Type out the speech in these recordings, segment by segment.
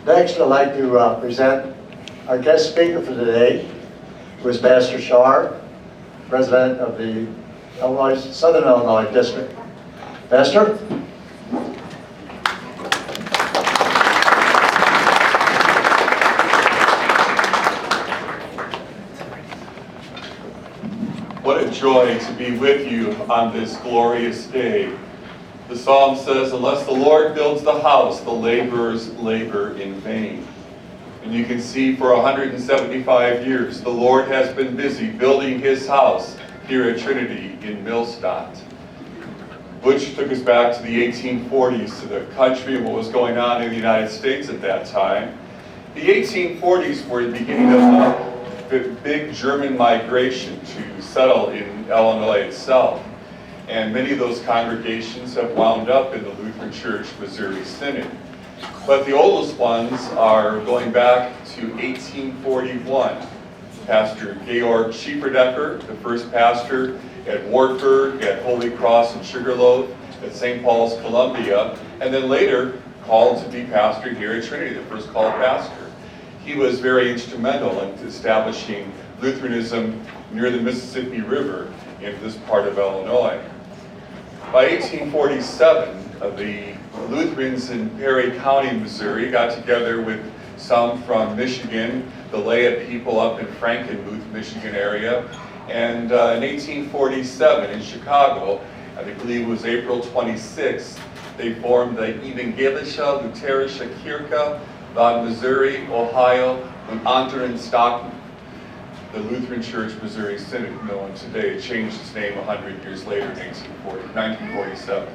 Next, I'd like to present our guest speaker for today, who is Pastor Scharr, President of the Southern Illinois District. Pastor? What a joy to be with you on this glorious day. The psalm says, unless the Lord builds the house, the laborers labor in vain. And you can see for 175 years, the Lord has been busy building his house here at Trinity in Millstadt. Which took us back to the 1840s, to the country and what was going on in the United States at that time. The 1840s were the beginning of the big German migration to settle in Illinois itself. And many of those congregations have wound up in the Lutheran Church Missouri Synod. But the oldest ones are going back to 1841. Pastor Georg Schieferdecker, the first pastor at Wartburg, at Holy Cross and Sugarloaf, at St. Paul's, Columbia, and then later called to be pastor here at Trinity, the first called pastor. He was very instrumental in establishing Lutheranism near the Mississippi River in this part of Illinois. By 1847, the Lutherans in Perry County, Missouri, got together with some from Michigan, the Layet people up in Frankenmuth, Michigan area, and in 1847 in Chicago, I believe it was April 26th, they formed the Evangelische Lutherische Kirche von Missouri, Ohio, und anderen Staaten. The Lutheran Church Missouri Synod, known today, changed its name 100 years later in 1947.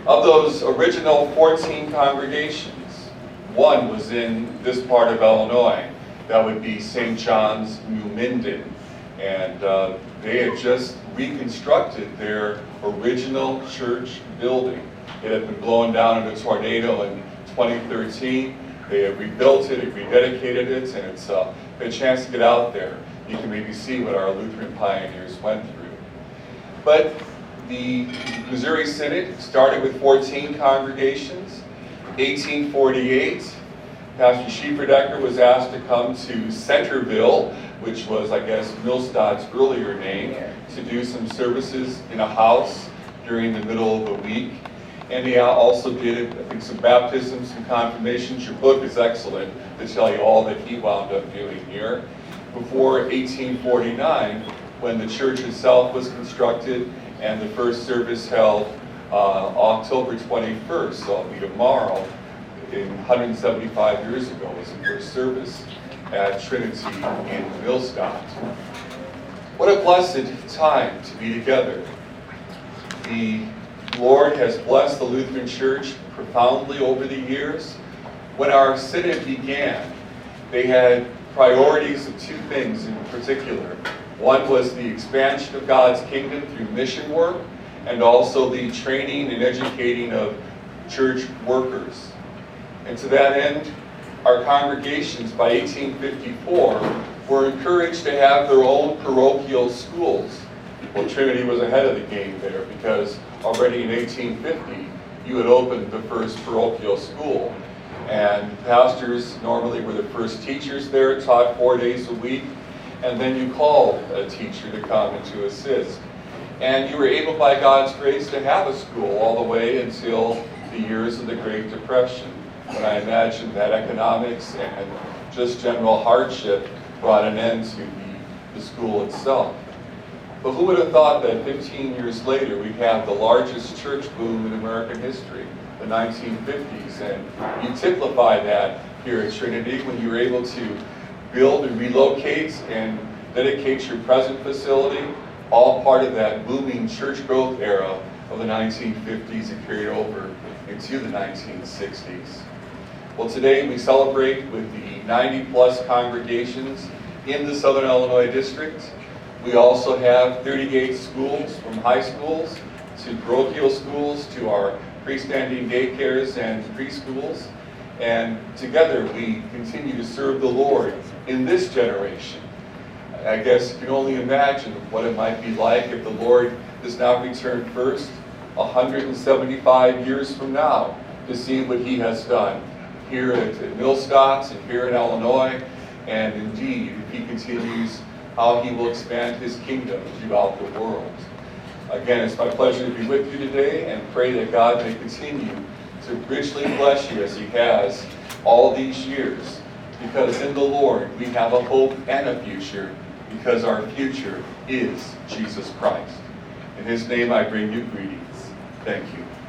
Of those original 14 congregations, one was in this part of Illinois. That would be St. John's, New Minden. And they had just reconstructed their original church building. It had been blown down in a tornado in 2013. They had rebuilt it, rededicated it, and it's a chance to get out there. You can maybe see what our Lutheran pioneers went through. But the Missouri Synod started with 14 congregations. 1848, Pastor Schieferdecker was asked to come to Centerville, which was, I guess, Millstadt's earlier name, to do some services in a house during the middle of the week. And he also did, I think, some baptisms, some confirmations. Your book is excellent to tell you all that he wound up doing here. Before 1849, when the church itself was constructed and the first service held October 21st, so it'll be tomorrow, 175 years ago was the first service at Trinity in Millstadt. What a blessed time to be together. The Lord has blessed the Lutheran Church profoundly over the years. When our synod began, they had priorities of two things in particular. One was the expansion of God's kingdom through mission work, and also the training and educating of church workers. And to that end, our congregations by 1854 were encouraged to have their own parochial schools. Well, Trinity was ahead of the game there because already in 1850, you had opened the first parochial school. And pastors normally were the first teachers there, taught 4 days a week, and then you called a teacher to come and to assist. And you were able, by God's grace, to have a school all the way until the years of the Great Depression, when I imagine that economics and just general hardship brought an end to the school itself. But who would have thought that 15 years later we'd have the largest church boom in American history, the 1950s, and you typify that here at Trinity when you were able to build and relocate and dedicate your present facility, all part of that booming church growth era of the 1950s and carried over into the 1960s. Well, today we celebrate with the 90-plus congregations in the Southern Illinois District. We also have 38 schools, from high schools to parochial schools to our freestanding daycares and preschools. And together we continue to serve the Lord in this generation. I guess you can only imagine what it might be like if the Lord does not return first, 175 years from now, to see what he has done here at Millscott's and here in Illinois, and indeed, if he continues, how he will expand his kingdom throughout the world. Again, it's my pleasure to be with you today, and pray that God may continue to richly bless you as he has all these years, because in the Lord we have a hope and a future, because our future is Jesus Christ. In his name I bring you greetings. Thank you.